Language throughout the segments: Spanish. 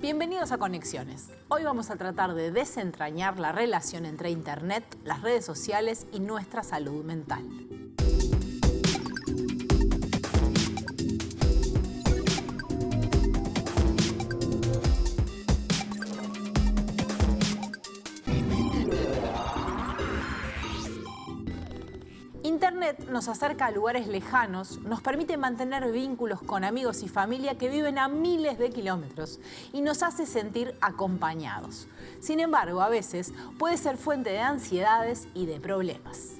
Bienvenidos a Conexiones. Hoy vamos a tratar de desentrañar la relación entre Internet, las redes sociales y nuestra salud mental. Internet nos acerca a lugares lejanos, nos permite mantener vínculos con amigos y familia que viven a miles de kilómetros y nos hace sentir acompañados. Sin embargo, a veces puede ser fuente de ansiedades y de problemas.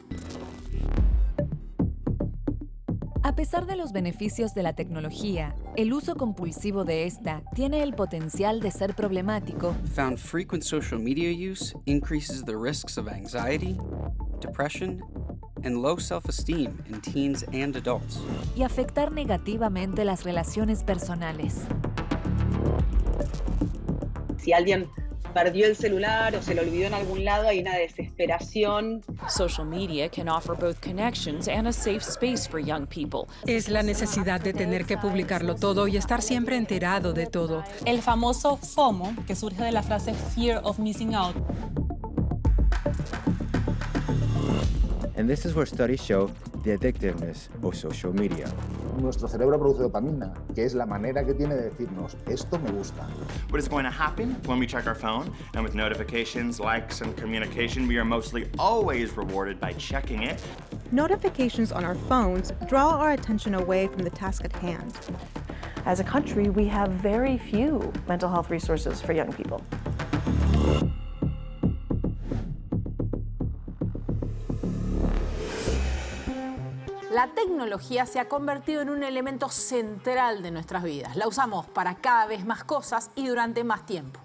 A pesar de los beneficios de la tecnología, el uso compulsivo de esta tiene el potencial de ser problemático. Found frequent social media use increases the risks of anxiety, depression, and low self-esteem in teens and adults. Y afectar negativamente las relaciones personales. Si alguien perdió el celular o se lo olvidó en algún lado, hay una desesperación. Social media can offer both connections and a safe space for young people. Es la necesidad de tener que publicarlo todo y estar siempre enterado de todo. El famoso FOMO, que surge de la frase Fear of Missing Out. And this is where studies show the addictiveness of social media. Nuestro cerebro produce dopamina, que es la manera que tiene de decirnos, esto me gusta. What is going to happen when we check our phone? And with notifications, likes, and communication, we are mostly always rewarded by checking it. Notifications on our phones draw our attention away from the task at hand. As a country, we have very few mental health resources for young people. La tecnología se ha convertido en un elemento central de nuestras vidas. La usamos para cada vez más cosas y durante más tiempo.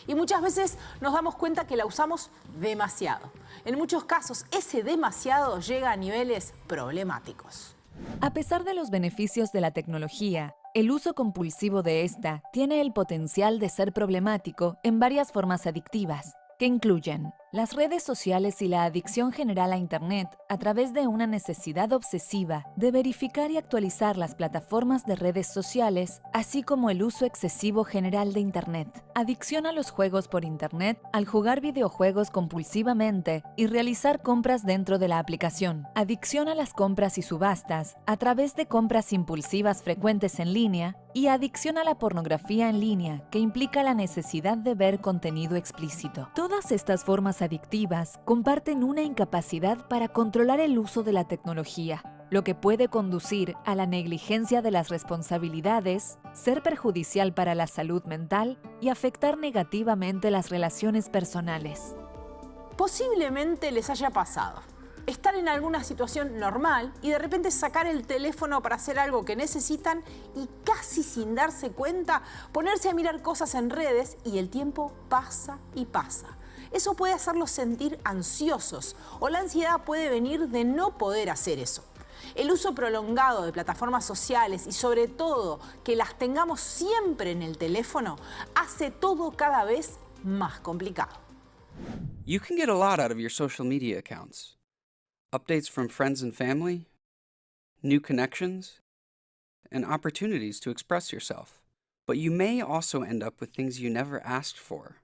Y muchas veces nos damos cuenta que la usamos demasiado. En muchos casos, ese demasiado llega a niveles problemáticos. A pesar de los beneficios de la tecnología, el uso compulsivo de esta tiene el potencial de ser problemático en varias formas adictivas, que incluyen las redes sociales y la adicción general a Internet a través de una necesidad obsesiva de verificar y actualizar las plataformas de redes sociales, así como el uso excesivo general de Internet. Adicción a los juegos por Internet al jugar videojuegos compulsivamente y realizar compras dentro de la aplicación. Adicción a las compras y subastas a través de compras impulsivas frecuentes en línea y adicción a la pornografía en línea, que implica la necesidad de ver contenido explícito. Todas estas formas adictivas comparten una incapacidad para controlar el uso de la tecnología, lo que puede conducir a la negligencia de las responsabilidades, ser perjudicial para la salud mental y afectar negativamente las relaciones personales. Posiblemente les haya pasado estar en alguna situación normal y de repente sacar el teléfono para hacer algo que necesitan y casi sin darse cuenta ponerse a mirar cosas en redes y el tiempo pasa y pasa. Eso puede hacerlos sentir ansiosos o la ansiedad puede venir de no poder hacer eso. El uso prolongado de plataformas sociales y sobre todo que las tengamos siempre en el teléfono hace todo cada vez más complicado. You can get a lot out of your social media accounts. Updates from friends and family, new connections, and opportunities to express yourself. But you may also end up with things you never asked for.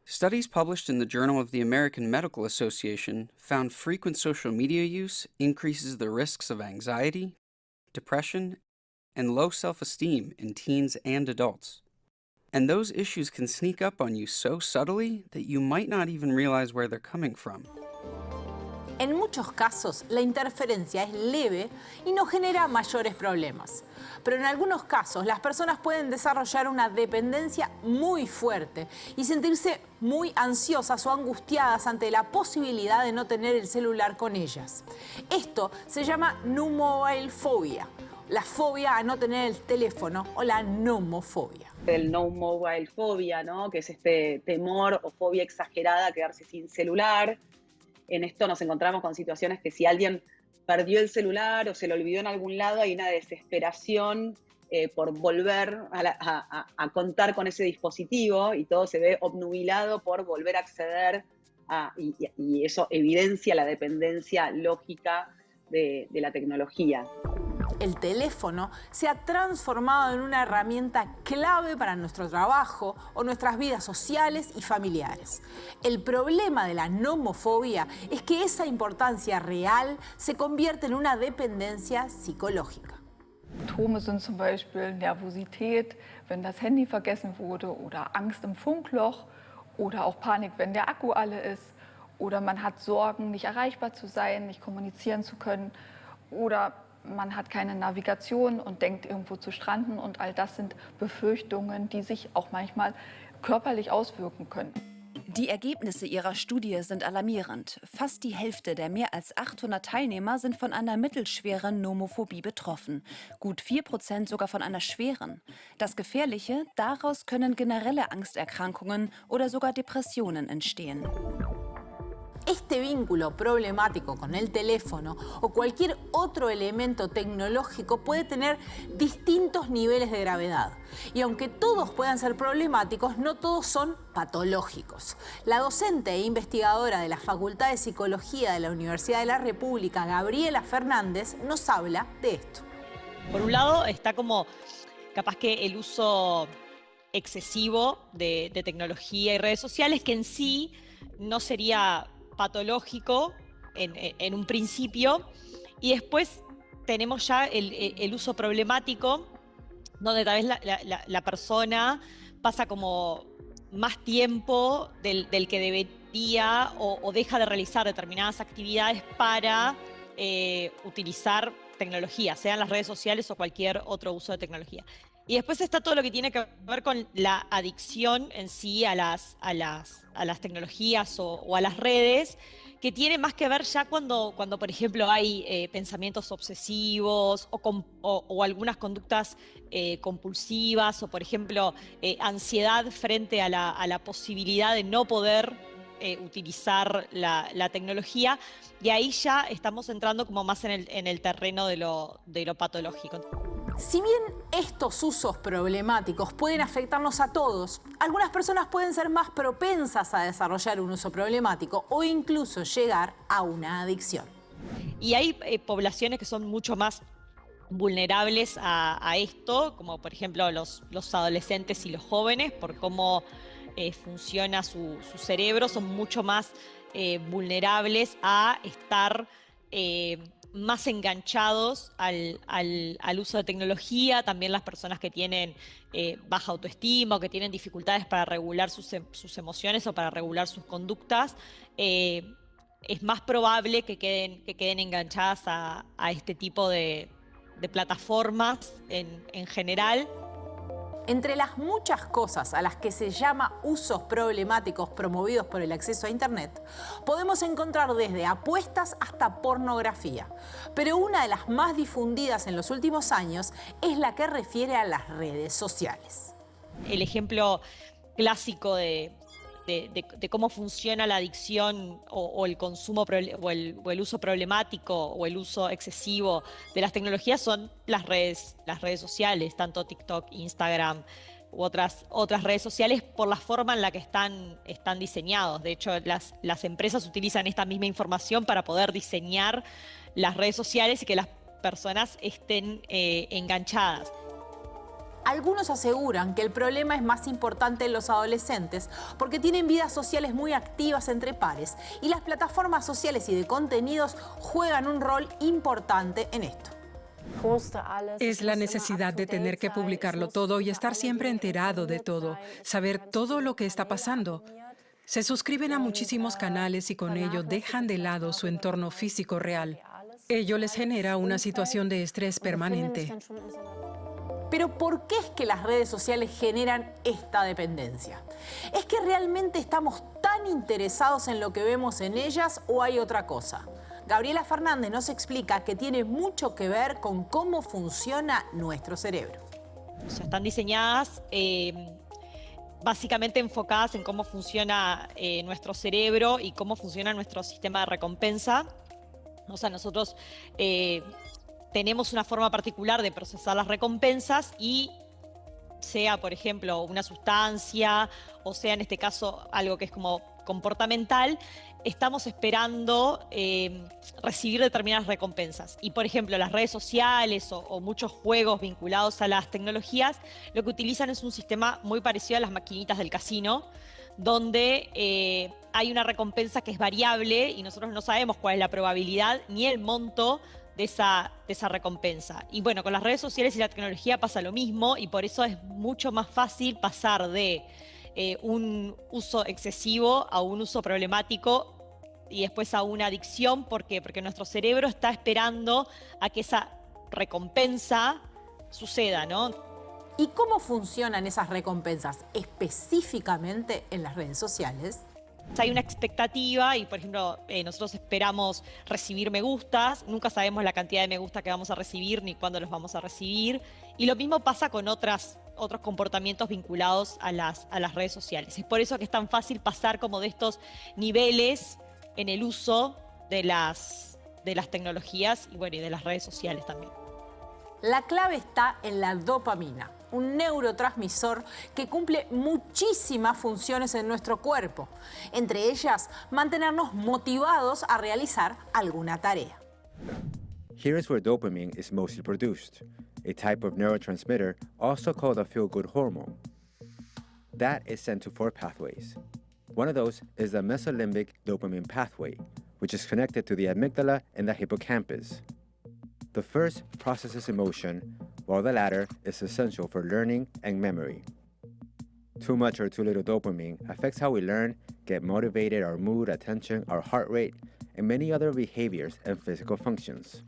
Studies published in the Journal of the American Medical Association found frequent social media use increases the risks of anxiety, depression, and low self-esteem in teens and adults. And those issues can sneak up on you so subtly that you might not even realize where they're coming from. En muchos casos, la interferencia es leve y no genera mayores problemas. Pero en algunos casos, las personas pueden desarrollar una dependencia muy fuerte y sentirse muy ansiosas o angustiadas ante la posibilidad de no tener el celular con ellas. Esto se llama no mobile phobia, la fobia a no tener el teléfono o la nomofobia. El no mobile phobia, ¿no? Que es este temor o fobia exagerada a quedarse sin celular. En esto nos encontramos con situaciones que si alguien perdió el celular o se lo olvidó en algún lado, hay una desesperación por volver a contar con ese dispositivo y todo se ve obnubilado por volver a acceder y eso evidencia la dependencia lógica de la tecnología. El teléfono se ha transformado en una herramienta clave para nuestro trabajo o nuestras vidas sociales y familiares. El problema de la nomofobia es que esa importancia real se convierte en una dependencia psicológica. Symptome sind zum Beispiel Nervosität, wenn das Handy vergessen wurde, oder Angst im Funkloch, oder auch Panik, wenn der Akku alle ist, oder man hat Sorgen, nicht erreichbar zu sein, nicht kommunizieren zu können, oder man hat keine Navigation und denkt, irgendwo zu stranden, und all das sind Befürchtungen, die sich auch manchmal körperlich auswirken können. Die Ergebnisse ihrer Studie sind alarmierend. Fast die Hälfte der mehr als 800 Teilnehmer sind von einer mittelschweren Nomophobie betroffen. Gut 4% sogar von einer schweren. Das Gefährliche, daraus können generelle Angsterkrankungen oder sogar Depressionen entstehen. Este vínculo problemático con el teléfono o cualquier otro elemento tecnológico puede tener distintos niveles de gravedad. Y aunque todos puedan ser problemáticos, no todos son patológicos. La docente e investigadora de la Facultad de Psicología de la Universidad de la República, Gabriela Fernández, nos habla de esto. Por un lado está como capaz que el uso excesivo de tecnología y redes sociales, que en sí no sería patológico en un principio, y después tenemos ya el uso problemático, donde tal vez la persona pasa como más tiempo del que debería o deja de realizar determinadas actividades para utilizar tecnología, sean las redes sociales o cualquier otro uso de tecnología. Y después está todo lo que tiene que ver con la adicción en sí a las tecnologías o a las redes, que tiene más que ver ya cuando por ejemplo, hay pensamientos obsesivos o algunas conductas compulsivas, o, por ejemplo, ansiedad frente a la posibilidad de no poder utilizar la tecnología, y ahí ya estamos entrando como más en el terreno de lo patológico. Si bien estos usos problemáticos pueden afectarnos a todos, algunas personas pueden ser más propensas a desarrollar un uso problemático o incluso llegar a una adicción. Y hay poblaciones que son mucho más vulnerables a esto, como por ejemplo los adolescentes y los jóvenes, por cómo funciona su cerebro, son mucho más vulnerables a estar más enganchados al uso de tecnología. También las personas que tienen baja autoestima o que tienen dificultades para regular sus emociones o para regular sus conductas, es más probable que queden enganchadas a este tipo de plataformas en general. Entre las muchas cosas a las que se llama usos problemáticos promovidos por el acceso a Internet, podemos encontrar desde apuestas hasta pornografía. Pero una de las más difundidas en los últimos años es la que refiere a las redes sociales. El ejemplo clásico de cómo funciona la adicción o el consumo o el uso problemático o el uso excesivo de las tecnologías son las redes sociales, tanto TikTok, Instagram u otras redes sociales, por la forma en la que están diseñados. De hecho, las empresas utilizan esta misma información para poder diseñar las redes sociales y que las personas estén enganchadas. Algunos aseguran que el problema es más importante en los adolescentes porque tienen vidas sociales muy activas entre pares y las plataformas sociales y de contenidos juegan un rol importante en esto. Es la necesidad de tener que publicarlo todo y estar siempre enterado de todo, saber todo lo que está pasando. Se suscriben a muchísimos canales y con ello dejan de lado su entorno físico real. Ello les genera una situación de estrés permanente. Pero ¿por qué es que las redes sociales generan esta dependencia? ¿Es que realmente estamos tan interesados en lo que vemos en ellas o hay otra cosa? Gabriela Fernández nos explica que tiene mucho que ver con cómo funciona nuestro cerebro. O sea, están diseñadas básicamente enfocadas en cómo funciona nuestro cerebro y cómo funciona nuestro sistema de recompensa. O sea, nosotros tenemos una forma particular de procesar las recompensas, y sea, por ejemplo, una sustancia, o sea, en este caso, algo que es como comportamental, estamos esperando recibir determinadas recompensas. Y, por ejemplo, las redes sociales o muchos juegos vinculados a las tecnologías, lo que utilizan es un sistema muy parecido a las maquinitas del casino, donde hay una recompensa que es variable y nosotros no sabemos cuál es la probabilidad ni el monto de esa recompensa. Y bueno, con las redes sociales y la tecnología pasa lo mismo, y por eso es mucho más fácil pasar de un uso excesivo a un uso problemático y después a una adicción. ¿Por qué? Porque nuestro cerebro está esperando a que esa recompensa suceda, ¿no? ¿Y cómo funcionan esas recompensas específicamente en las redes sociales? Hay una expectativa y, por ejemplo, nosotros esperamos recibir me gustas, nunca sabemos la cantidad de me gusta que vamos a recibir ni cuándo los vamos a recibir. Y lo mismo pasa con otros comportamientos vinculados a las redes sociales. Es por eso que es tan fácil pasar como de estos niveles en el uso de las tecnologías y, bueno, y de las redes sociales también. La clave está en la dopamina, un neurotransmisor que cumple muchísimas funciones en nuestro cuerpo, entre ellas mantenernos motivados a realizar alguna tarea. Here is where dopamine is mostly produced, a type of neurotransmitter also called a feel-good hormone. That is sent to 4 pathways. One of those is the mesolimbic dopamine pathway, which is connected to the amygdala and the hippocampus. The first processes emotion, while the latter is essential for learning and memory. Too much or too little dopamine affects how we learn, get motivated, our mood, attention, our heart rate, and many other behaviors and physical functions.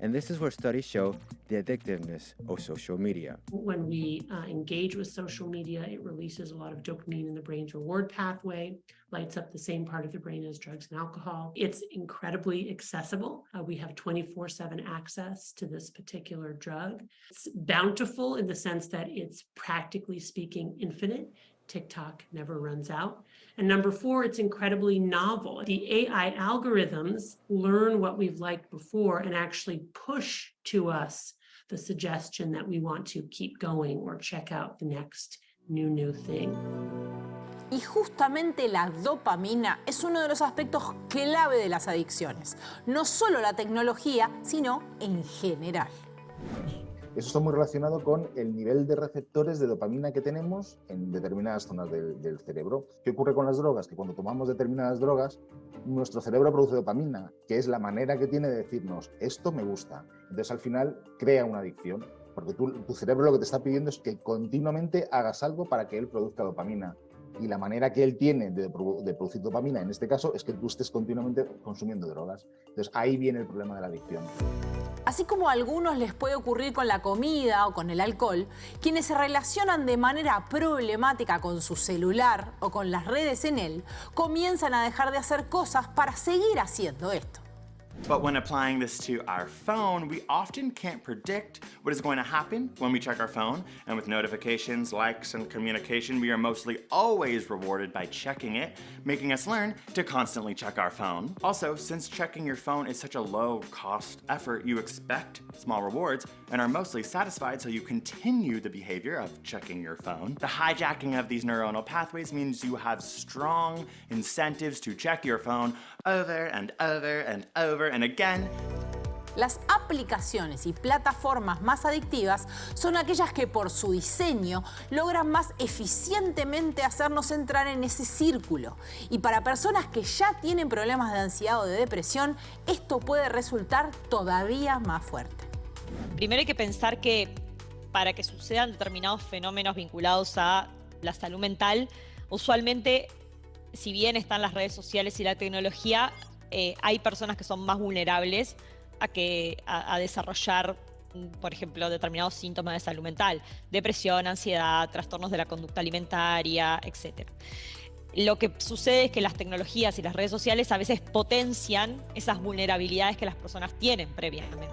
And this is where studies show the addictiveness of social media. When we engage with social media, it releases a lot of dopamine in the brain's reward pathway, lights up the same part of the brain as drugs and alcohol. It's incredibly accessible. We have 24/7 access to this particular drug. It's bountiful in the sense that it's, practically speaking, infinite. TikTok never runs out. And number 4, it's incredibly novel. The AI algorithms learn what we've liked before and actually push to us the suggestion that we want to keep going or check out the next new thing. Y justamente la dopamina es uno de los aspectos clave de las adicciones. No solo la tecnología, sino en general. Eso está muy relacionado con el nivel de receptores de dopamina que tenemos en determinadas zonas del cerebro. ¿Qué ocurre con las drogas? Que cuando tomamos determinadas drogas, nuestro cerebro produce dopamina, que es la manera que tiene de decirnos, esto me gusta. Entonces, al final, crea una adicción, porque tu cerebro lo que te está pidiendo es que continuamente hagas algo para que él produzca dopamina. Y la manera que él tiene de producir dopamina, en este caso, es que tú estés continuamente consumiendo drogas. Entonces, ahí viene el problema de la adicción. Así como a algunos les puede ocurrir con la comida o con el alcohol, quienes se relacionan de manera problemática con su celular o con las redes en él, comienzan a dejar de hacer cosas para seguir haciendo esto. But when applying this to our phone, we often can't predict what is going to happen when we check our phone. And with notifications, likes, and communication, we are mostly always rewarded by checking it, making us learn to constantly check our phone. Also, since checking your phone is such a low-cost effort, you expect small rewards and are mostly satisfied, so you continue the behavior of checking your phone. The hijacking of these neuronal pathways means you have strong incentives to check your phone over and over and over and again. Las aplicaciones y plataformas más adictivas son aquellas que por su diseño logran más eficientemente hacernos entrar en ese círculo. Y para personas que ya tienen problemas de ansiedad o de depresión, esto puede resultar todavía más fuerte. Primero hay que pensar que para que sucedan determinados fenómenos vinculados a la salud mental, usualmente, si bien están las redes sociales y la tecnología, hay personas que son más vulnerables a desarrollar, por ejemplo, determinados síntomas de salud mental, depresión, ansiedad, trastornos de la conducta alimentaria, etc. Lo que sucede es que las tecnologías y las redes sociales a veces potencian esas vulnerabilidades que las personas tienen previamente.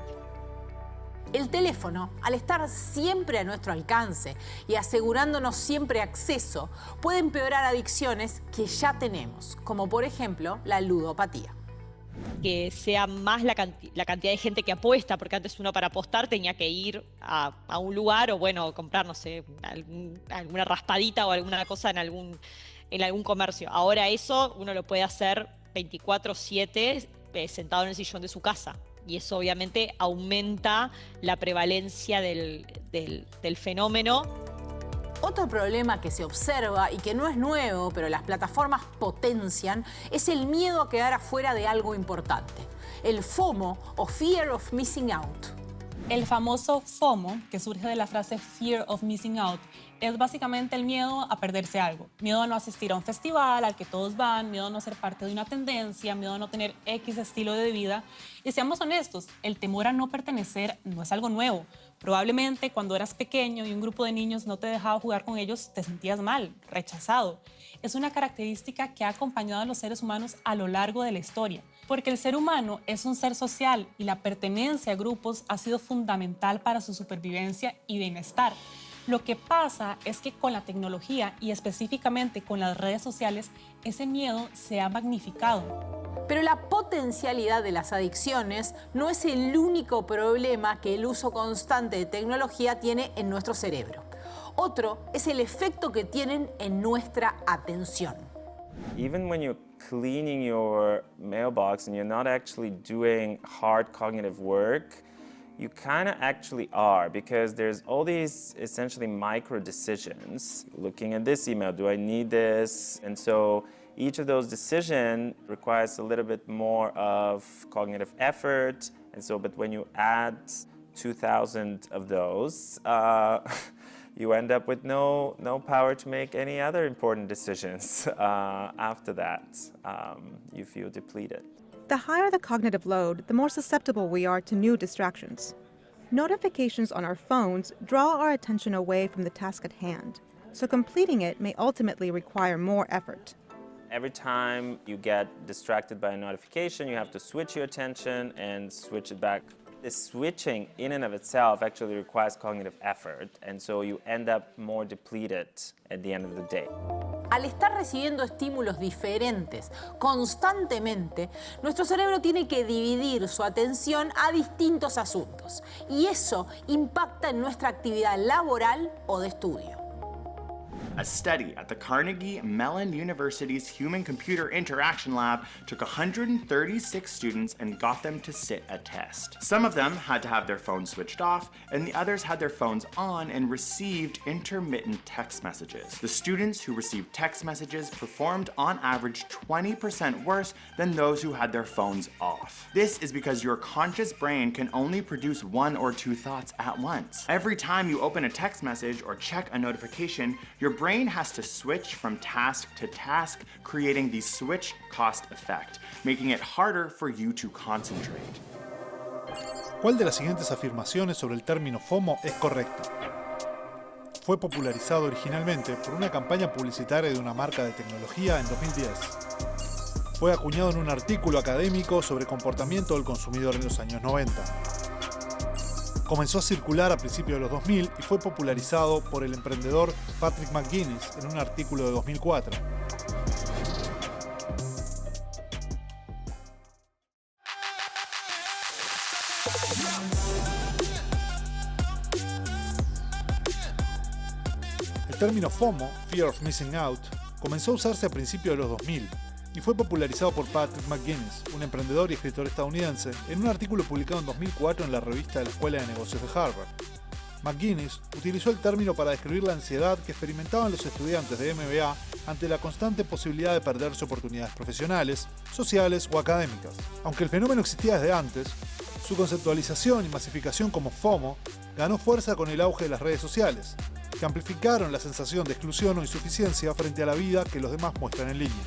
El teléfono, al estar siempre a nuestro alcance y asegurándonos siempre acceso, puede empeorar adicciones que ya tenemos, como por ejemplo la ludopatía. Que sea más la cantidad de gente que apuesta, porque antes uno para apostar tenía que ir a un lugar o bueno, comprar, no sé, alguna raspadita o alguna cosa en en algún comercio. Ahora eso uno lo puede hacer 24/7 sentado en el sillón de su casa. Y eso obviamente aumenta la prevalencia del fenómeno. Otro problema que se observa y que no es nuevo, pero las plataformas potencian, es el miedo a quedar afuera de algo importante. El FOMO o Fear of Missing Out. El famoso FOMO, que surge de la frase Fear of Missing Out, es básicamente el miedo a perderse algo. Miedo a no asistir a un festival al que todos van, miedo a no ser parte de una tendencia, miedo a no tener X estilo de vida. Y seamos honestos, el temor a no pertenecer no es algo nuevo. Probablemente cuando eras pequeño y un grupo de niños no te dejaba jugar con ellos, te sentías mal, rechazado. Es una característica que ha acompañado a los seres humanos a lo largo de la historia, porque el ser humano es un ser social y la pertenencia a grupos ha sido fundamental para su supervivencia y bienestar. Lo que pasa es que con la tecnología y específicamente con las redes sociales, ese miedo se ha magnificado. Pero la potencialidad de las adicciones no es el único problema que el uso constante de tecnología tiene en nuestro cerebro. Otro es el efecto que tienen en nuestra atención. Even when you're cleaning your mailbox and you're not actually doing hard cognitive work, you kind of actually are, because there's all these essentially micro decisions. Looking at this email, do I need this? And so each of those decisions requires a little bit more of cognitive effort. And so, but when you add 2,000 of those, you end up with no power to make any other important decisions. After that, you feel depleted. The higher the cognitive load, the more susceptible we are to new distractions. Notifications on our phones draw our attention away from the task at hand, so completing it may ultimately require more effort. Every time you get distracted by a notification, you have to switch your attention and switch it back. This switching in and of itself actually requires cognitive effort, and so you end up more depleted at the end of the day. Al estar recibiendo estímulos diferentes constantemente, nuestro cerebro tiene que dividir su atención a distintos asuntos y eso impacta en nuestra actividad laboral o de estudio. A study at the Carnegie Mellon University's Human-Computer Interaction Lab took 136 students and got them to sit a test. Some of them had to have their phones switched off, and the others had their phones on and received intermittent text messages. The students who received text messages performed on average 20% worse than those who had their phones off. This is because your conscious brain can only produce one or two thoughts at once. Every time you open a text message or check a notification, your brain has to switch from task to task, creating the switch cost effect, making it harder for you to concentrate. ¿Cuál de las siguientes afirmaciones sobre el término FOMO es correcta? Fue popularizado originalmente por una campaña publicitaria de una marca de tecnología en 2010. Fue acuñado en un artículo académico sobre comportamiento del consumidor en los años 90. Comenzó a circular a principios de los 2000 y fue popularizado por el emprendedor Patrick McGuinness en un artículo de 2004. El término FOMO, Fear of Missing Out, comenzó a usarse a principios de los 2000 y fue popularizado por Patrick McGuinness, un emprendedor y escritor estadounidense, en un artículo publicado en 2004 en la revista de la Escuela de Negocios de Harvard. McGuinness utilizó el término para describir la ansiedad que experimentaban los estudiantes de MBA ante la constante posibilidad de perderse oportunidades profesionales, sociales o académicas. Aunque el fenómeno existía desde antes, su conceptualización y masificación como FOMO ganó fuerza con el auge de las redes sociales, que amplificaron la sensación de exclusión o insuficiencia frente a la vida que los demás muestran en línea.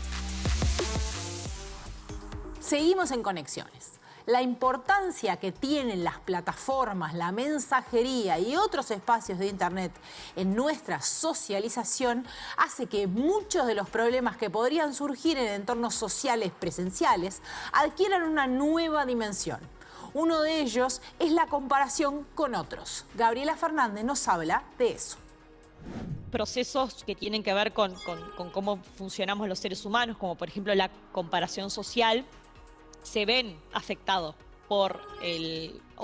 Seguimos en Conexiones. La importancia que tienen las plataformas, la mensajería y otros espacios de Internet en nuestra socialización hace que muchos de los problemas que podrían surgir en entornos sociales presenciales adquieran una nueva dimensión. Uno de ellos es la comparación con otros. Gabriela Fernández nos habla de eso. Procesos que tienen que ver con cómo funcionamos los seres humanos, como por ejemplo la comparación social, se ven afectados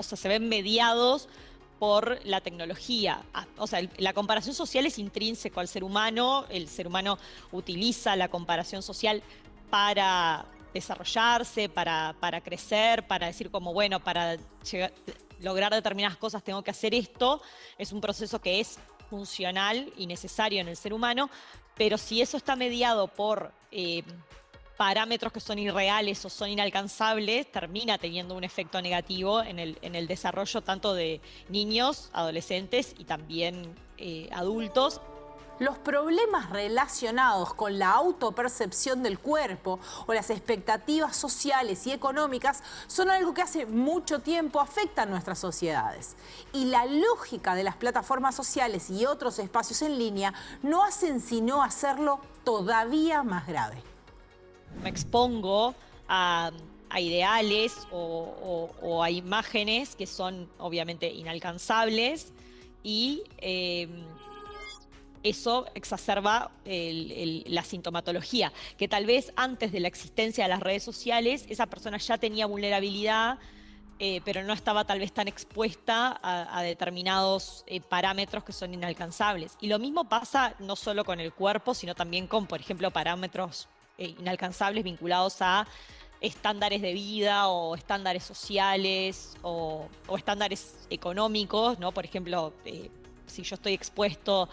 se ven mediados por la tecnología. O sea, la comparación social es intrínseco al ser humano. El ser humano utiliza la comparación social para desarrollarse, para crecer, para decir como, bueno, para lograr determinadas cosas tengo que hacer esto. Es un proceso que es funcional y necesario en el ser humano, pero si eso está mediado por parámetros que son irreales o son inalcanzables, termina teniendo un efecto negativo en el desarrollo tanto de niños, adolescentes y también adultos. Los problemas relacionados con la autopercepción del cuerpo o las expectativas sociales y económicas son algo que hace mucho tiempo afecta a nuestras sociedades. Y la lógica de las plataformas sociales y otros espacios en línea no hacen sino hacerlo todavía más grave. Me expongo a ideales o a imágenes que son obviamente inalcanzables y eso exacerba la sintomatología, que tal vez antes de la existencia de las redes sociales esa persona ya tenía vulnerabilidad, pero no estaba tal vez tan expuesta a determinados parámetros que son inalcanzables. Y lo mismo pasa no solo con el cuerpo, sino también con, por ejemplo, parámetros inalcanzables vinculados a estándares de vida o estándares sociales o estándares económicos, ¿no? Por ejemplo, si yo estoy expuesto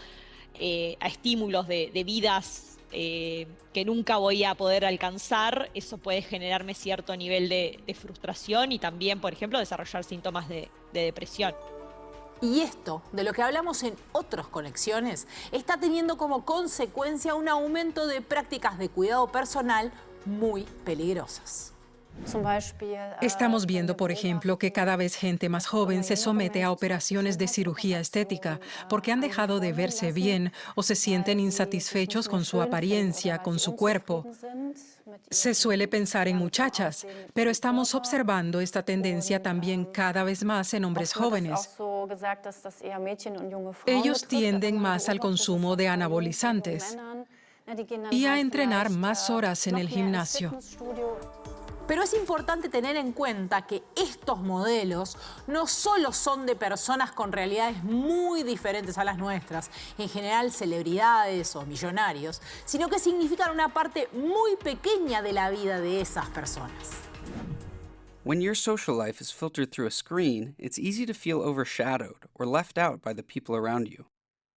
a estímulos de vidas que nunca voy a poder alcanzar, eso puede generarme cierto nivel de frustración y también, por ejemplo, desarrollar síntomas de depresión. Y esto, de lo que hablamos en otras conexiones, está teniendo como consecuencia un aumento de prácticas de cuidado personal muy peligrosas. Estamos viendo, por ejemplo, que cada vez gente más joven se somete a operaciones de cirugía estética porque han dejado de verse bien o se sienten insatisfechos con su apariencia, con su cuerpo. Se suele pensar en muchachas, pero estamos observando esta tendencia también cada vez más en hombres jóvenes. Ellos tienden más al consumo de anabolizantes y a entrenar más horas en el gimnasio. Pero es importante tener en cuenta que estos modelos no solo son de personas con realidades muy diferentes a las nuestras, en general celebridades o millonarios, sino que significan una parte muy pequeña de la vida de esas personas. When your social life is filtered through a screen, it's easy to feel overshadowed or left out by the people around you.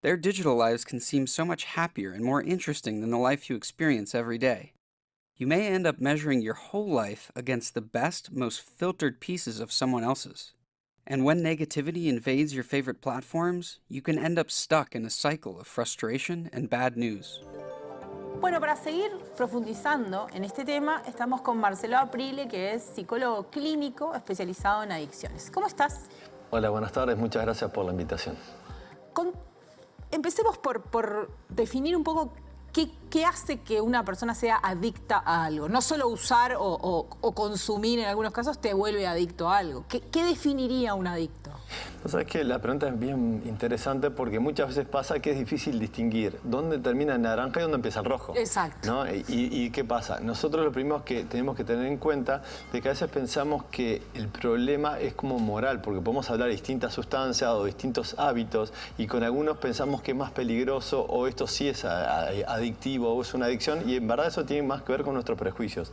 Their digital lives can seem so much happier and more interesting than the life you experience every day. You may end up measuring your whole life against the best, most filtered pieces of someone else's. And when negativity invades your favorite platforms, you can end up stuck in a cycle of frustration and bad news. Bueno, para seguir profundizando en este tema, estamos con Marcelo Aprile, que es psicólogo clínico especializado en adicciones. ¿Cómo estás? Hola, buenas tardes. Muchas gracias por la invitación. Empecemos por definir un poco ¿Qué hace que una persona sea adicta a algo? No solo usar o consumir en algunos casos te vuelve adicto a algo. ¿Qué definiría un adicto? Sabes que la pregunta es bien interesante porque muchas veces pasa que es difícil distinguir dónde termina el naranja y dónde empieza el rojo. Exacto. ¿No? ¿Y qué pasa? Nosotros lo primero que tenemos que tener en cuenta es que a veces pensamos que el problema es como moral, porque podemos hablar de distintas sustancias o distintos hábitos y con algunos pensamos que es más peligroso o esto sí es adictivo o es una adicción y en verdad eso tiene más que ver con nuestros prejuicios.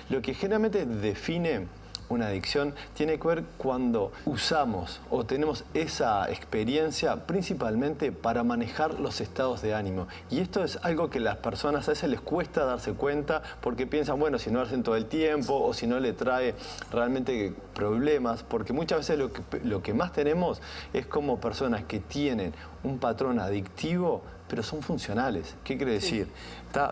Lo que generalmente define una adicción tiene que ver cuando usamos o tenemos esa experiencia principalmente para manejar los estados de ánimo. Y esto es algo que a las personas a veces les cuesta darse cuenta porque piensan, bueno, si no lo hacen todo el tiempo o si no le trae realmente problemas, porque muchas veces lo que más tenemos es como personas que tienen un patrón adictivo, pero son funcionales. ¿Qué quiere decir?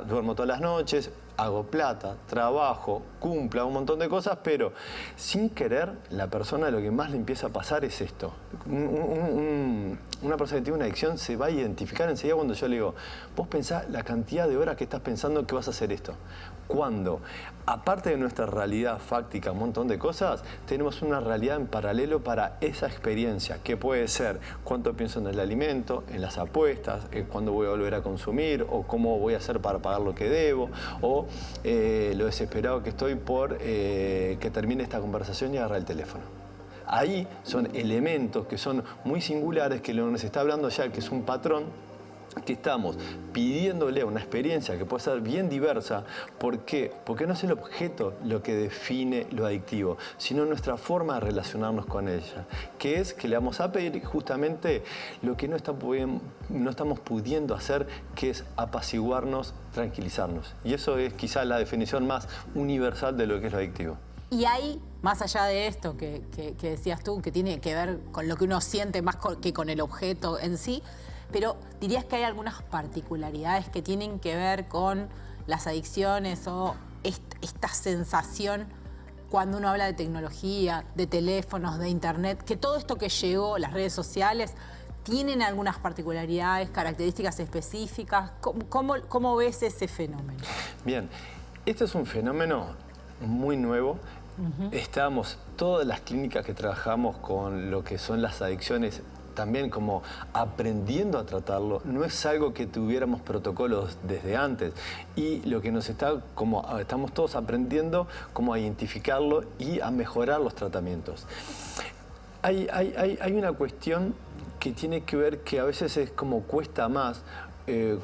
Duermo todas las noches, hago plata, trabajo, cumplo un montón de cosas, pero sin querer la persona lo que más le empieza a pasar es esto. Una persona que tiene una adicción se va a identificar enseguida cuando yo le digo, vos pensás la cantidad de horas que estás pensando que vas a hacer esto. Cuando, aparte de nuestra realidad fáctica, un montón de cosas, tenemos una realidad en paralelo para esa experiencia, que puede ser cuánto pienso en el alimento, en las apuestas, cuándo voy a volver a consumir, o cómo voy a hacer para pagar lo que debo, o lo desesperado que estoy por que termine esta conversación y agarrar el teléfono. ahí son elementos que son muy singulares, que nos está hablando ya que es un patrón que estamos pidiéndole una experiencia que puede ser bien diversa. ¿Por qué? Porque no es el objeto lo que define lo adictivo, sino nuestra forma de relacionarnos con ella, que es que le vamos a pedir justamente lo que no estamos pudiendo hacer, que es apaciguarnos, tranquilizarnos. Y eso es quizá la definición más universal de lo que es lo adictivo. Y hay, más allá de esto que decías tú, que tiene que ver con lo que uno siente más que con el objeto en sí, pero ¿dirías que hay algunas particularidades que tienen que ver con las adicciones o esta sensación cuando uno habla de tecnología, de teléfonos, de internet, que todo esto que llegó, las redes sociales, tienen algunas particularidades, características específicas? ¿Cómo ves ese fenómeno? Bien, este es un fenómeno muy nuevo. Todas las clínicas que trabajamos con lo que son las adicciones, también como aprendiendo a tratarlo, no es algo que tuviéramos protocolos desde antes. Y lo que estamos todos aprendiendo como a identificarlo y a mejorar los tratamientos. Hay una cuestión que tiene que ver que a veces es como cuesta más,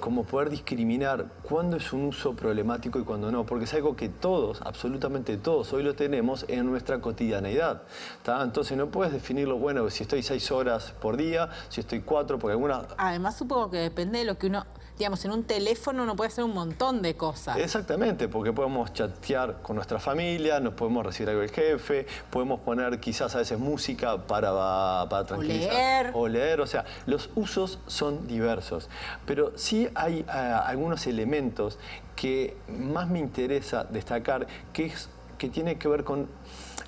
como poder discriminar cuándo es un uso problemático y cuándo no, porque es algo que todos, absolutamente todos, hoy lo tenemos en nuestra cotidianeidad. Entonces no puedes definirlo, bueno, si estoy 6 horas por día, si estoy 4, porque algunas... Además supongo que depende de lo que uno... Digamos, en un teléfono uno puede hacer un montón de cosas. Exactamente, porque podemos chatear con nuestra familia, nos podemos recibir algo del jefe, podemos poner quizás a veces música para tranquilizar. O leer, o sea, los usos son diversos. Pero sí hay algunos elementos que más me interesa destacar, que tiene que ver con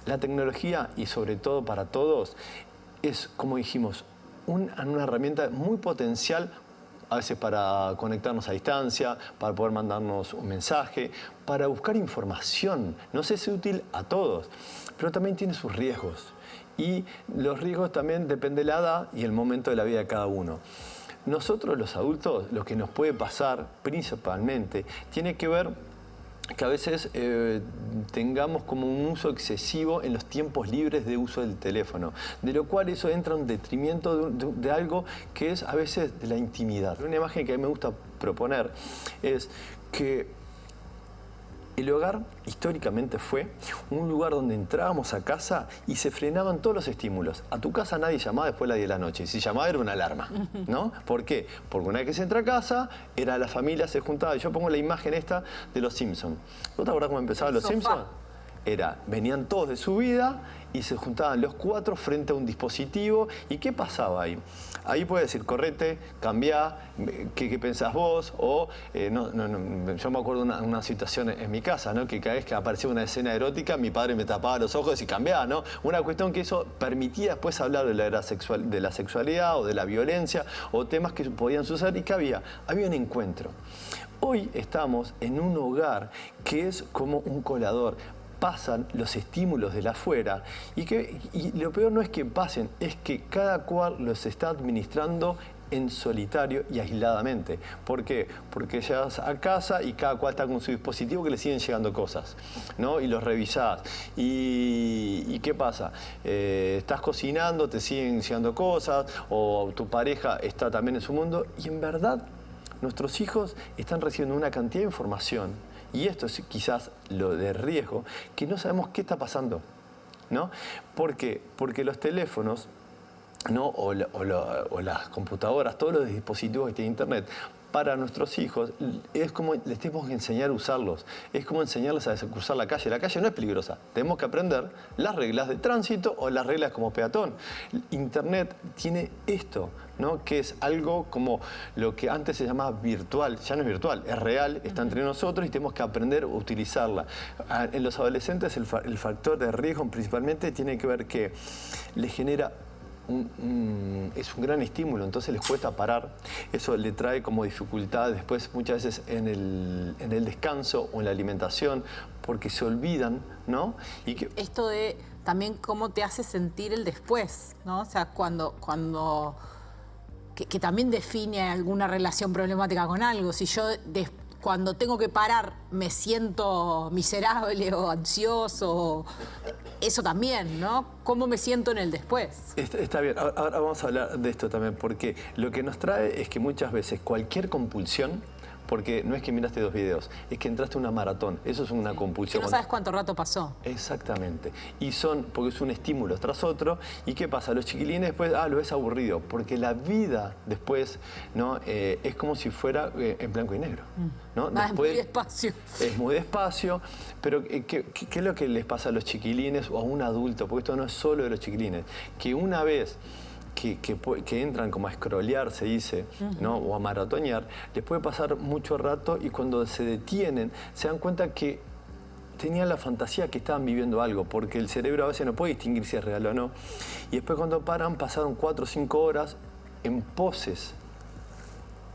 la tecnología y sobre todo para todos, es, como dijimos, una herramienta muy potencial, a veces para conectarnos a distancia, para poder mandarnos un mensaje, para buscar información. Nos es útil a todos, pero también tiene sus riesgos. Y los riesgos también dependen de la edad y el momento de la vida de cada uno. Nosotros los adultos, lo que nos puede pasar principalmente, tiene que ver que a veces tengamos como un uso excesivo en los tiempos libres de uso del teléfono, de lo cual eso entra en detrimento de algo que es a veces de la intimidad. Una imagen que a mí me gusta proponer es que el hogar históricamente fue un lugar donde entrábamos a casa y se frenaban todos los estímulos. A tu casa nadie llamaba después de las 10 de la noche. Si llamaba era una alarma, ¿no? ¿Por qué? Porque una vez que se entra a casa, la familia se juntaba. Yo pongo la imagen esta de los Simpsons. ¿No te acordás cómo empezaban los Simpsons? Venían todos de su vida y se juntaban los 4 frente a un dispositivo. ¿Y qué pasaba ahí? Ahí puede decir, correte, cambiá, ¿qué pensás vos? O, yo me acuerdo de una situación en mi casa, ¿no? Que cada vez que aparecía una escena erótica, mi padre me tapaba los ojos y cambiaba, ¿no? Una cuestión que eso permitía después hablar de la sexualidad o de la violencia o temas que podían suceder y que había un encuentro. Hoy estamos en un hogar que es como un colador. Pasan los estímulos de la afuera y lo peor no es que pasen, es que cada cual los está administrando en solitario y aisladamente. ¿Por qué? Porque llegas a casa y cada cual está con su dispositivo que le siguen llegando cosas, ¿no? Y los revisás. ¿Y qué pasa? Estás cocinando, te siguen llegando cosas, o tu pareja está también en su mundo, y en verdad nuestros hijos están recibiendo una cantidad de información. Y esto es quizás lo de riesgo, que no sabemos qué está pasando, ¿no? ¿Por qué? Porque los teléfonos, ¿no? o las computadoras, todos los dispositivos que tienen internet, para nuestros hijos es como les tenemos que enseñar a usarlos, es como enseñarles a cruzar la calle. La calle no es peligrosa, tenemos que aprender las reglas de tránsito o las reglas como peatón. Internet tiene esto, ¿no? Que es algo como lo que antes se llamaba virtual, ya no es virtual, es real, está entre nosotros y tenemos que aprender a utilizarla. En los adolescentes el factor de riesgo principalmente tiene que ver que les genera es un gran estímulo, entonces les cuesta parar. Eso le trae como dificultad después muchas veces en el descanso o en la alimentación, porque se olvidan, ¿no? Y que... Esto de también cómo te hace sentir el después, ¿no? O sea, que también define alguna relación problemática con algo. Si yo cuando tengo que parar me siento miserable o ansioso, eso también, ¿no? ¿Cómo me siento en el después? Está bien, ahora vamos a hablar de esto también, porque lo que nos trae es que muchas veces cualquier compulsión, porque no es que miraste 2 videos, es que entraste a una maratón, eso es una compulsión. Que no sabes cuánto rato pasó. Exactamente, y porque es un estímulo tras otro, ¿y qué pasa? Los chiquilines después, lo ves aburrido, porque la vida después, ¿no? Es como si fuera en blanco y negro, ¿no? Es muy despacio. Es muy despacio, pero ¿qué es lo que les pasa a los chiquilines o a un adulto? Porque esto no es solo de los chiquilines, que una vez que entran como a scrollear, se dice, ¿no? O a maratonear, les puede pasar mucho rato y cuando se detienen se dan cuenta que tenían la fantasía que estaban viviendo algo, porque el cerebro a veces no puede distinguir si es real o no. Y después cuando pasaron 4 o 5 horas en poses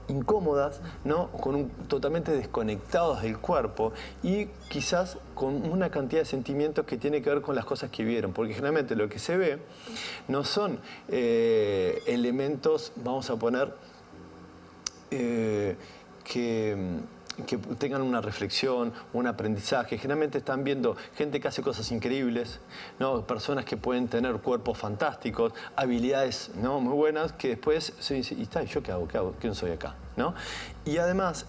incómodas, ¿no? Totalmente desconectados del cuerpo y quizás con una cantidad de sentimientos que tiene que ver con las cosas que vieron, porque generalmente lo que se ve no son elementos, vamos a poner, que tengan una reflexión, un aprendizaje. Generalmente están viendo gente que hace cosas increíbles, ¿no? Personas que pueden tener cuerpos fantásticos, habilidades, ¿no? Muy buenas, que después se dice, ¿y yo qué hago? ¿Quién soy acá? ¿No? Y además,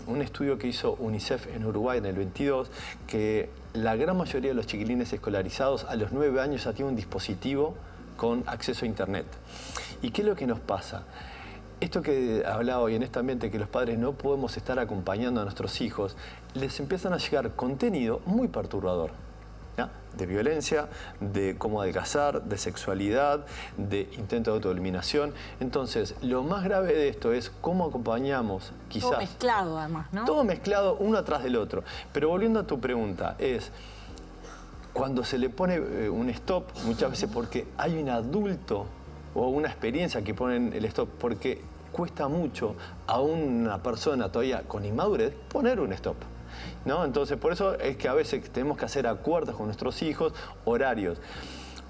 un estudio que hizo UNICEF en Uruguay en el 22, que la gran mayoría de los chiquilines escolarizados a los 9 años ya tienen un dispositivo con acceso a Internet. ¿Y qué es lo que nos pasa? Esto que hablaba hoy en este ambiente, que los padres no podemos estar acompañando a nuestros hijos, les empiezan a llegar contenido muy perturbador, ¿ya? De violencia, de cómo adelgazar, de sexualidad, de intento de autoeliminación. Entonces, lo más grave de esto es cómo acompañamos, quizás... Todo mezclado, además, ¿no? Todo mezclado, uno atrás del otro. Pero volviendo a tu pregunta, es... Cuando se le pone un stop, muchas veces porque hay un adulto o una experiencia que ponen el stop, porque cuesta mucho a una persona todavía con inmadurez poner un stop, ¿no? Entonces, por eso es que a veces tenemos que hacer acuerdos con nuestros hijos, horarios.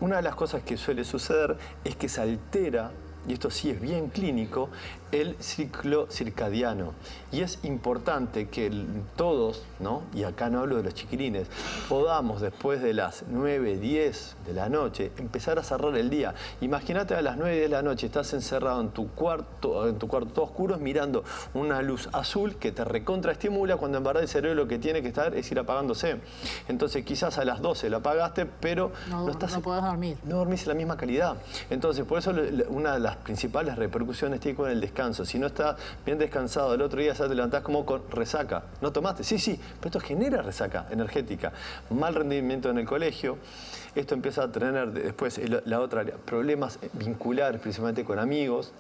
Una de las cosas que suele suceder es que se altera, y esto sí es bien clínico, el ciclo circadiano. Y es importante que todos, ¿no? Y acá no hablo de los chiquilines, podamos después de las 9, 10 de la noche empezar a cerrar el día. Imagínate a las 9, 10 de la noche, estás encerrado en tu cuarto todo oscuro, mirando una luz azul que te recontraestimula, cuando en verdad el cerebro lo que tiene que estar es ir apagándose. Entonces quizás a las 12 lo apagaste, pero no podés dormir. No dormís en la misma calidad. Entonces, por eso una de las principales repercusiones tiene con el descanso. Si no estás bien descansado, el otro día ya te levantás como con resaca. ¿No tomaste? Sí, pero esto genera resaca energética. Mal rendimiento en el colegio. Esto empieza a tener después la otra área, problemas vinculares, principalmente con amigos.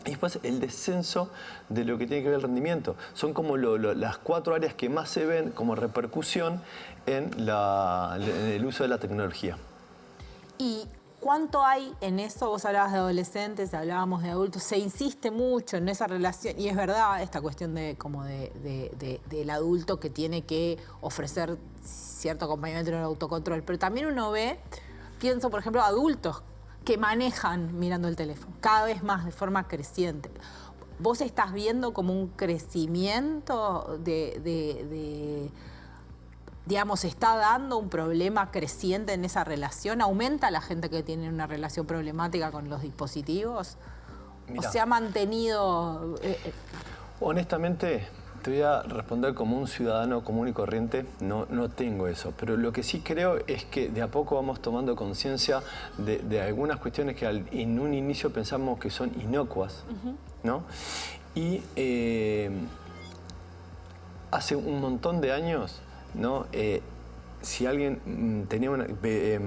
Y después el descenso de lo que tiene que ver el rendimiento. Son como las 4 áreas que más se ven como repercusión en el uso de la tecnología. Y ¿cuánto hay en eso? Vos hablabas de adolescentes, hablábamos de adultos, se insiste mucho en esa relación, y es verdad esta cuestión del adulto que tiene que ofrecer cierto acompañamiento en el autocontrol, pero también uno pienso por ejemplo, adultos que manejan mirando el teléfono, cada vez más de forma creciente. ¿Vos estás viendo como un crecimiento digamos, se está dando un problema creciente en esa relación? ¿Aumenta la gente que tiene una relación problemática con los dispositivos? Mirá, ¿O se ha mantenido...? Honestamente, te voy a responder como un ciudadano común y corriente. No tengo eso. Pero lo que sí creo es que de a poco vamos tomando conciencia de algunas cuestiones que en un inicio pensamos que son inocuas, ¿no? Y hace un montón de años, ¿no? Si alguien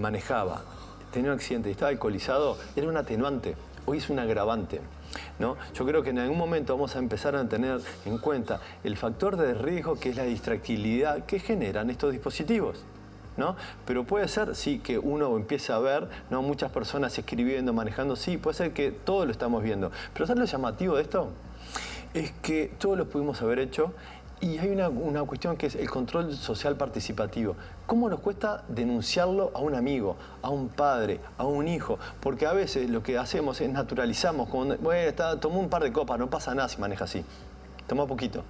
manejaba, tenía un accidente y estaba alcoholizado, era un atenuante. Hoy es un agravante, ¿no? Yo creo que en algún momento vamos a empezar a tener en cuenta el factor de riesgo que es la distractibilidad que generan estos dispositivos, ¿no? Pero puede ser, sí, que uno empiece a ver, ¿no? Muchas personas escribiendo, manejando, sí, puede ser que todos lo estamos viendo. Pero ¿sabes lo llamativo de esto? Es que todos lo pudimos haber hecho. Y hay una cuestión que es el control social participativo. ¿Cómo nos cuesta denunciarlo a un amigo, a un padre, a un hijo? Porque a veces lo que hacemos es naturalizamos, como, bueno, tomó un par de copas, no pasa nada si maneja así. Toma poquito,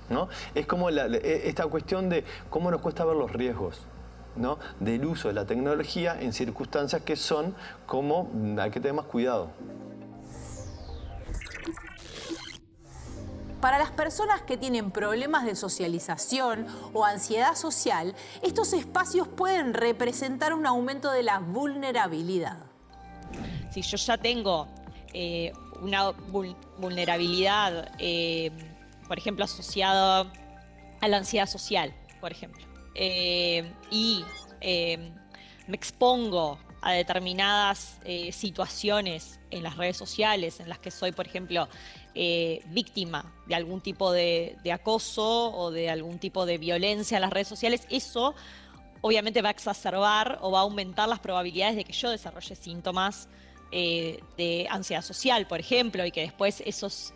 ¿no? Es como esta cuestión de cómo nos cuesta ver los riesgos, ¿no?, del uso de la tecnología en circunstancias que son como hay que tener más cuidado. Para las personas que tienen problemas de socialización o ansiedad social, estos espacios pueden representar un aumento de la vulnerabilidad. Si yo ya tengo una vulnerabilidad, por ejemplo, asociada a la ansiedad social, por ejemplo, y me expongo a determinadas situaciones en las redes sociales en las que soy, por ejemplo, víctima de algún tipo de acoso o de algún tipo de violencia en las redes sociales, eso obviamente va a exacerbar o va a aumentar las probabilidades de que yo desarrolle síntomas de ansiedad social, por ejemplo, y que después esos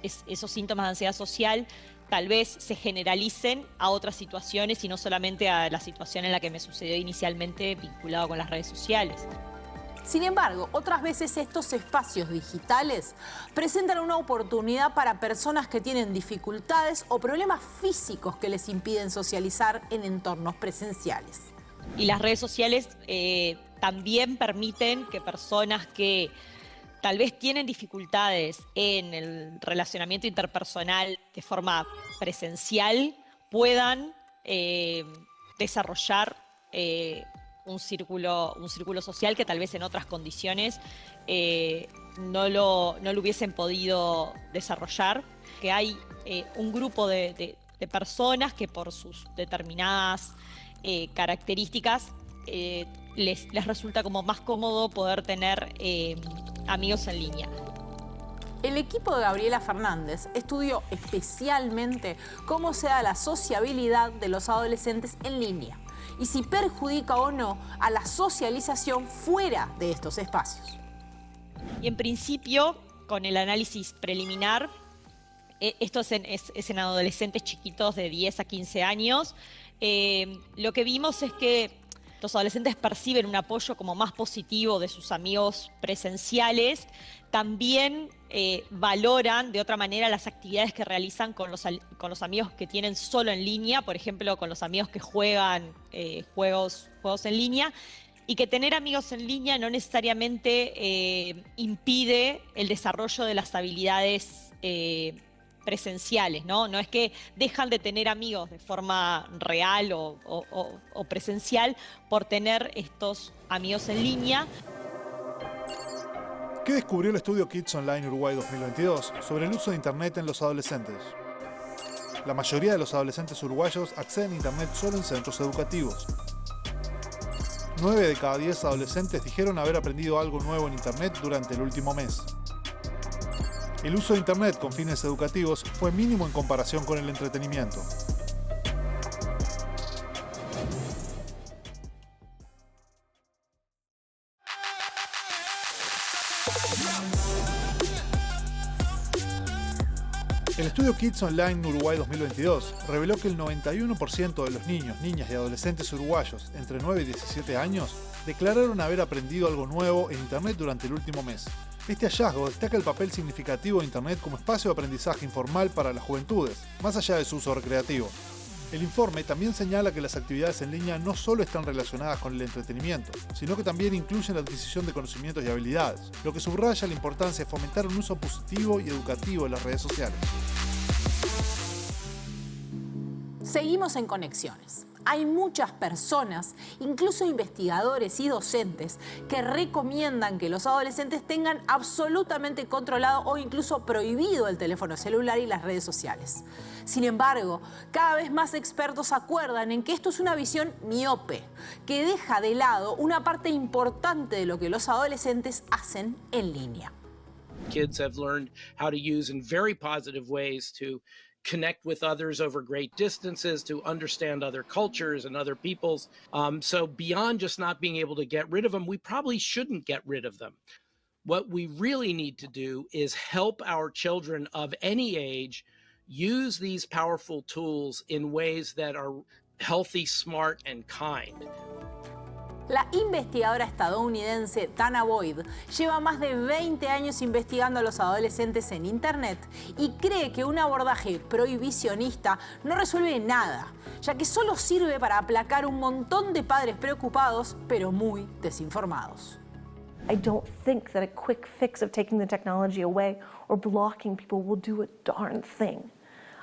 síntomas de ansiedad social tal vez se generalicen a otras situaciones y no solamente a la situación en la que me sucedió inicialmente vinculado con las redes sociales. Sin embargo, otras veces estos espacios digitales presentan una oportunidad para personas que tienen dificultades o problemas físicos que les impiden socializar en entornos presenciales. Y las redes sociales también permiten que personas que tal vez tienen dificultades en el relacionamiento interpersonal de forma presencial puedan desarrollar un círculo social que tal vez en otras condiciones no lo hubiesen podido desarrollar. Que hay un grupo de personas que por sus determinadas características les resulta como más cómodo poder tener amigos en línea. El equipo de Gabriela Fernández estudió especialmente cómo se da la sociabilidad de los adolescentes en línea y si perjudica o no a la socialización fuera de estos espacios. Y en principio, con el análisis preliminar, esto es en adolescentes chiquitos de 10 a 15 años, lo que vimos es que los adolescentes perciben un apoyo como más positivo de sus amigos presenciales, también valoran de otra manera las actividades que realizan con los amigos que tienen solo en línea, por ejemplo, con los amigos que juegan juegos en línea, y que tener amigos en línea no necesariamente impide el desarrollo de las habilidades presenciales, ¿no? No es que dejan de tener amigos de forma real o presencial por tener estos amigos en línea. ¿Qué descubrió el estudio Kids Online Uruguay 2022 sobre el uso de Internet en los adolescentes? La mayoría de los adolescentes uruguayos acceden a Internet solo en centros educativos. 9 de cada 10 adolescentes dijeron haber aprendido algo nuevo en Internet durante el último mes. El uso de Internet con fines educativos fue mínimo en comparación con el entretenimiento. El estudio Kids Online Uruguay 2022 reveló que el 91% de los niños, niñas y adolescentes uruguayos entre 9 y 17 años declararon haber aprendido algo nuevo en Internet durante el último mes. Este hallazgo destaca el papel significativo de Internet como espacio de aprendizaje informal para las juventudes, más allá de su uso recreativo. El informe también señala que las actividades en línea no solo están relacionadas con el entretenimiento, sino que también incluyen la adquisición de conocimientos y habilidades, lo que subraya la importancia de fomentar un uso positivo y educativo de las redes sociales. Seguimos en Conexiones. Hay muchas personas, incluso investigadores y docentes, que recomiendan que los adolescentes tengan absolutamente controlado o incluso prohibido el teléfono celular y las redes sociales. Sin embargo, cada vez más expertos acuerdan en que esto es una visión miope, que deja de lado una parte importante de lo que los adolescentes hacen en línea. Kids have learned how to use in very positive ways to connect with others over great distances, to understand other cultures and other peoples. So beyond just not being able to get rid of them, we probably shouldn't get rid of them. What we really need to do is help our children of any age use these powerful tools in ways that are healthy, smart, and kind. La investigadora estadounidense Dana Boyd lleva más de 20 años investigando a los adolescentes en Internet y cree que un abordaje prohibicionista no resuelve nada, ya que solo sirve para aplacar un montón de padres preocupados, pero muy desinformados. I don't think that a quick fix of taking the technology away or blocking people will do a darn thing.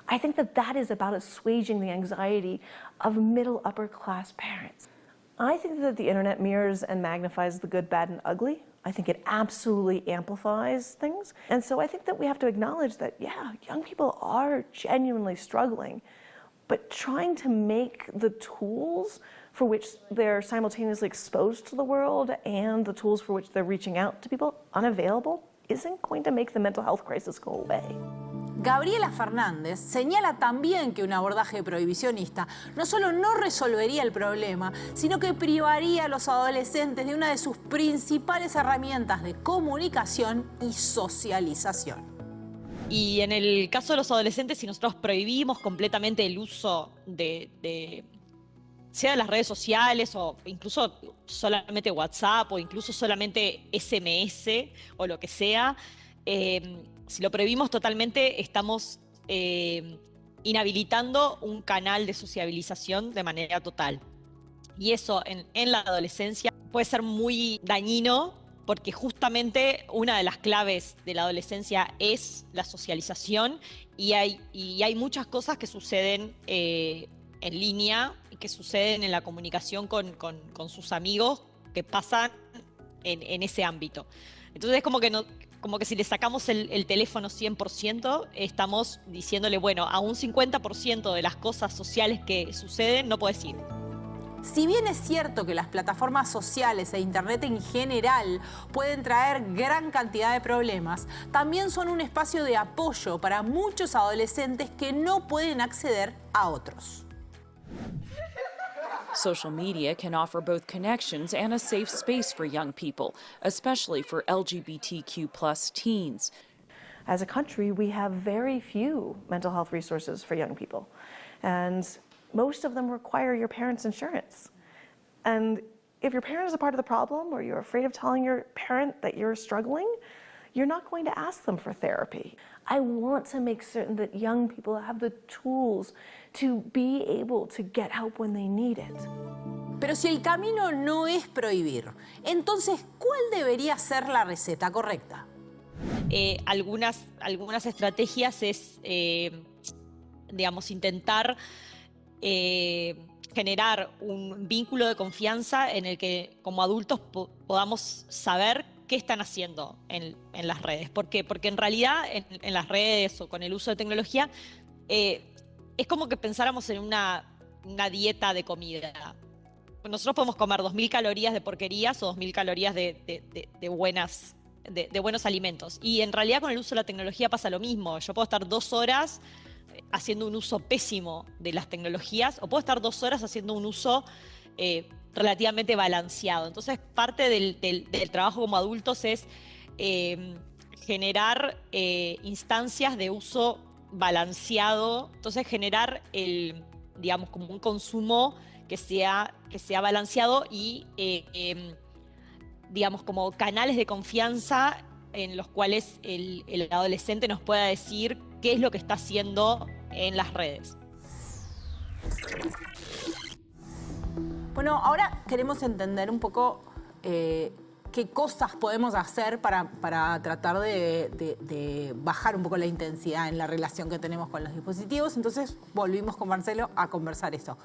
I think that that is about assuaging the anxiety of middle upper class parents. I think that the internet mirrors and magnifies the good, bad, and ugly. I think it absolutely amplifies things. And so I think that we have to acknowledge that, yeah, young people are genuinely struggling, but trying to make the tools for which they're simultaneously exposed to the world and the tools for which they're reaching out to people unavailable isn't going to make the mental health crisis go away. Gabriela Fernández señala también que un abordaje prohibicionista no solo no resolvería el problema, sino que privaría a los adolescentes de una de sus principales herramientas de comunicación y socialización. Y en el caso de los adolescentes, si nosotros prohibimos completamente el uso sea de las redes sociales o incluso solamente WhatsApp o incluso solamente SMS o lo que sea, si lo prohibimos totalmente, estamos inhabilitando un canal de sociabilización de manera total. Y eso en la adolescencia puede ser muy dañino porque justamente una de las claves de la adolescencia es la socialización y hay muchas cosas que suceden en línea y que suceden en la comunicación con sus amigos que pasan en ese ámbito. Entonces es como que si le sacamos el teléfono 100%, estamos diciéndole, bueno, a un 50% de las cosas sociales que suceden no puedes ir. Si bien es cierto que las plataformas sociales e Internet en general pueden traer gran cantidad de problemas, también son un espacio de apoyo para muchos adolescentes que no pueden acceder a otros. Social media can offer both connections and a safe space for young people, especially for LGBTQ+ teens. As a country, we have very few mental health resources for young people, and most of them require your parents' insurance. And if your parent is a part of the problem or you're afraid of telling your parent that you're struggling, you're not going to ask them for therapy. I want to make certain that young people have the tools to be able to get help when they need it. Pero si el camino no es prohibir, entonces, ¿cuál debería ser la receta correcta? Algunas estrategias es, digamos, intentar generar un vínculo de confianza en el que como adultos podamos saber qué están haciendo en las redes. ¿Por qué? Porque en realidad en las redes o con el uso de tecnología es como que pensáramos en una dieta de comida. Nosotros podemos comer 2.000 calorías de porquerías o 2.000 calorías de buenos alimentos. Y en realidad con el uso de la tecnología pasa lo mismo. Yo puedo estar 2 horas haciendo un uso pésimo de las tecnologías o puedo estar 2 horas haciendo un uso relativamente balanceado. Entonces, parte del trabajo como adultos es generar instancias de uso balanceado. Entonces, generar digamos, como un consumo que sea balanceado y, digamos, como canales de confianza en los cuales el adolescente nos pueda decir qué es lo que está haciendo en las redes. Bueno, ahora queremos entender un poco qué cosas podemos hacer para tratar de bajar un poco la intensidad en la relación que tenemos con los dispositivos. Entonces volvimos con Marcelo a conversar esto.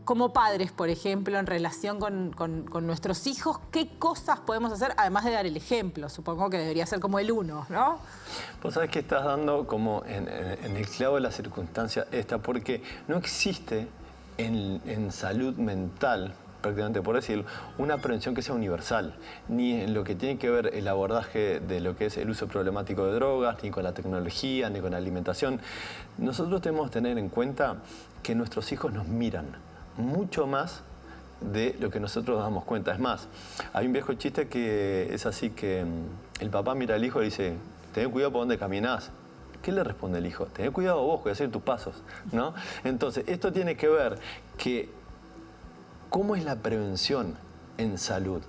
Como padres, por ejemplo, en relación con nuestros hijos, ¿qué cosas podemos hacer? Además de dar el ejemplo, supongo que debería ser como el uno, ¿no? Vos sabés que estás dando como en el clavo de la circunstancia esta, porque no existe en salud mental, prácticamente por decirlo, una prevención que sea universal, ni en lo que tiene que ver el abordaje de lo que es el uso problemático de drogas, ni con la tecnología, ni con la alimentación. Nosotros tenemos que tener en cuenta que nuestros hijos nos miran mucho más de lo que nosotros nos damos cuenta. Es más, hay un viejo chiste que es así que el papá mira al hijo y dice, ten cuidado por dónde caminás. ¿Qué le responde el hijo? Ten cuidado vos, cuidado de tus pasos, ¿no? Entonces, esto tiene que ver que ¿Cómo es la prevención en salud?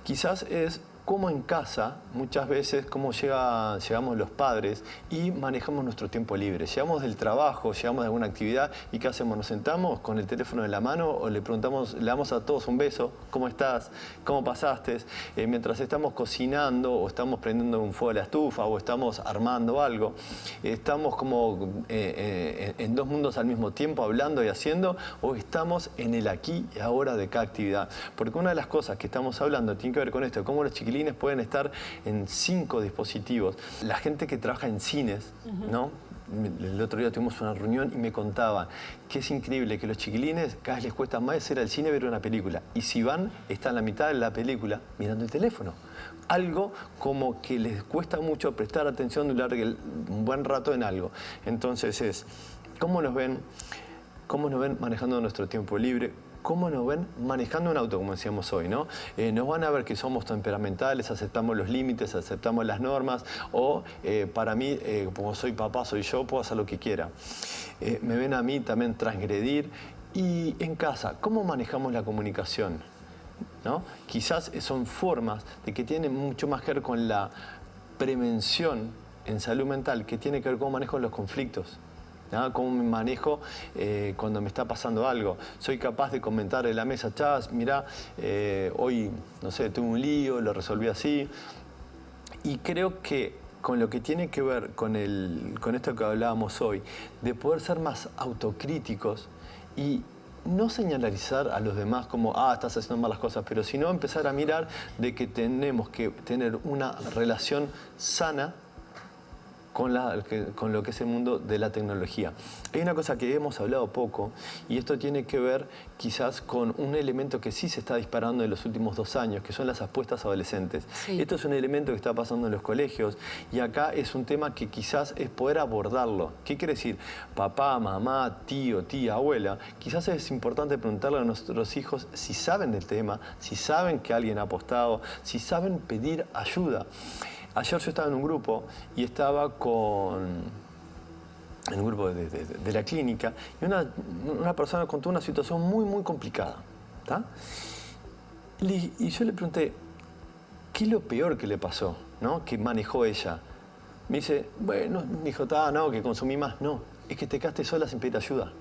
Quizás es cómo en casa, muchas veces, cómo llegamos los padres y manejamos nuestro tiempo libre. Llegamos del trabajo, llegamos de alguna actividad y ¿qué hacemos? ¿Nos sentamos con el teléfono en la mano o le damos a todos un beso? ¿Cómo estás? ¿Cómo pasaste? Mientras estamos cocinando o estamos prendiendo un fuego a la estufa o estamos armando algo, estamos como en dos mundos al mismo tiempo, hablando y haciendo, o estamos en el aquí y ahora de cada actividad. Porque una de las cosas que estamos hablando tiene que ver con esto, cómo los chiquilines pueden estar en 5 dispositivos. La gente que trabaja en cines, ¿no? El otro día tuvimos una reunión y me contaban que es increíble que los chiquilines cada vez les cuesta más ir al cine a ver una película. Y si van, están en la mitad de la película mirando el teléfono. Algo como que les cuesta mucho prestar atención durante un buen rato en algo. Entonces ¿cómo nos ven manejando nuestro tiempo libre? ¿Cómo nos ven manejando un auto, como decíamos hoy, ¿no? Nos van a ver que somos temperamentales, aceptamos los límites, aceptamos las normas, o para mí, como soy papá, soy yo, puedo hacer lo que quiera. Me ven a mí también transgredir. Y en casa, ¿cómo manejamos la comunicación? ¿No? Quizás son formas de que tienen mucho más que ver con la prevención en salud mental, que tiene que ver con cómo manejo los conflictos. ¿no? ¿Cómo me manejo cuando me está pasando algo? Soy capaz de comentar en la mesa, chas, mirá, hoy, no sé, tuve un lío, lo resolví así. Y creo que con lo que tiene que ver con esto que hablábamos hoy, de poder ser más autocríticos y no señalizar a los demás como, estás haciendo malas cosas, pero sino empezar a mirar de que tenemos que tener una relación sana con lo que es el mundo de la tecnología. Hay una cosa que hemos hablado poco, y esto tiene que ver quizás con un elemento que sí se está disparando en los últimos 2 años, que son las apuestas adolescentes. Sí. Esto es un elemento que está pasando en los colegios, y acá es un tema que quizás es poder abordarlo. ¿Qué quiere decir? Papá, mamá, tío, tía, abuela. Quizás es importante preguntarle a nuestros hijos si saben del tema, si saben que alguien ha apostado, si saben pedir ayuda. Ayer yo estaba en un grupo y estaba en un grupo de la clínica y una persona contó una situación muy, muy complicada. ¿Tá? Y yo le pregunté, ¿qué es lo peor que le pasó, ¿no? Que manejó ella? Me dice, bueno, me dijo, no, que consumí más. No, es que te quedaste sola sin pedir ayuda.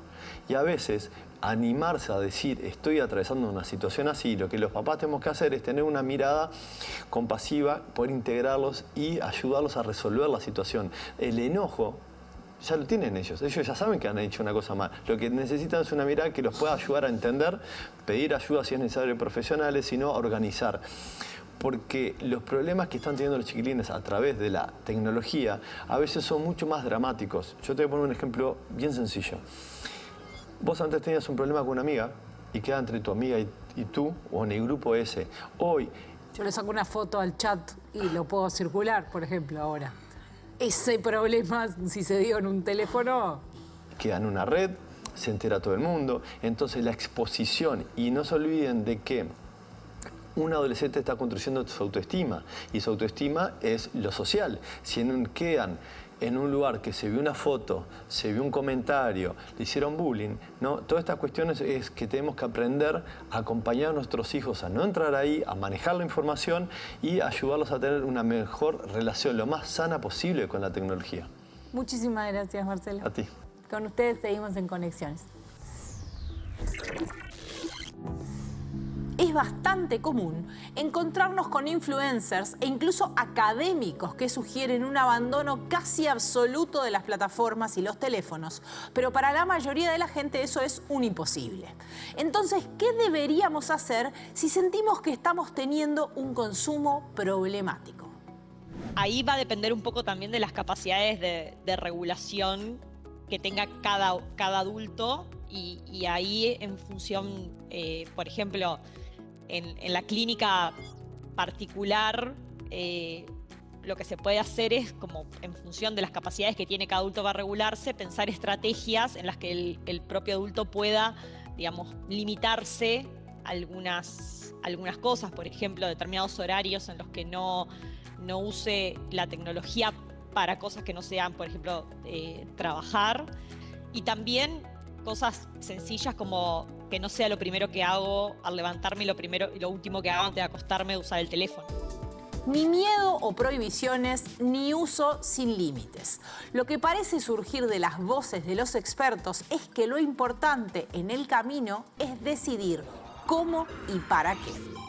Y a veces animarse a decir, estoy atravesando una situación así, lo que los papás tenemos que hacer es tener una mirada compasiva, poder integrarlos y ayudarlos a resolver la situación. El enojo ya lo tienen ellos ya saben que han hecho una cosa mal. Lo que necesitan es una mirada que los pueda ayudar a entender, pedir ayuda si es necesario de profesionales, sino a organizar. Porque los problemas que están teniendo los chiquilines a través de la tecnología a veces son mucho más dramáticos. Yo te voy a poner un ejemplo bien sencillo. Vos antes tenías un problema con una amiga y queda entre tu amiga y tú o en el grupo ese. Hoy... Yo le saco una foto al chat y lo puedo circular, por ejemplo, ahora. Ese problema, si se dio en un teléfono... Queda en una red, se entera todo el mundo. Entonces la exposición, y no se olviden de que un adolescente está construyendo su autoestima y su autoestima es lo social. Si quedan en un lugar que se vio una foto, se vio un comentario, le hicieron bullying, ¿no? Todas estas cuestiones es que tenemos que aprender a acompañar a nuestros hijos a no entrar ahí, a manejar la información y ayudarlos a tener una mejor relación, lo más sana posible con la tecnología. Muchísimas gracias, Marcelo. A ti. Con ustedes seguimos en Conexiones. Es bastante común encontrarnos con influencers e incluso académicos que sugieren un abandono casi absoluto de las plataformas y los teléfonos. Pero para la mayoría de la gente eso es un imposible. Entonces, ¿qué deberíamos hacer si sentimos que estamos teniendo un consumo problemático? Ahí va a depender un poco también de las capacidades de regulación que tenga cada adulto y ahí en función, por ejemplo, en la clínica particular, lo que se puede hacer es, como en función de las capacidades que tiene cada adulto para regularse, pensar estrategias en las que el propio adulto pueda, digamos, limitarse algunas cosas, por ejemplo, determinados horarios en los que no use la tecnología para cosas que no sean, por ejemplo, trabajar, y también cosas sencillas como que no sea lo primero que hago al levantarme y lo último que hago antes de acostarme usar el teléfono. Ni miedo o prohibiciones, ni uso sin límites. Lo que parece surgir de las voces de los expertos es que lo importante en el camino es decidir cómo y para qué.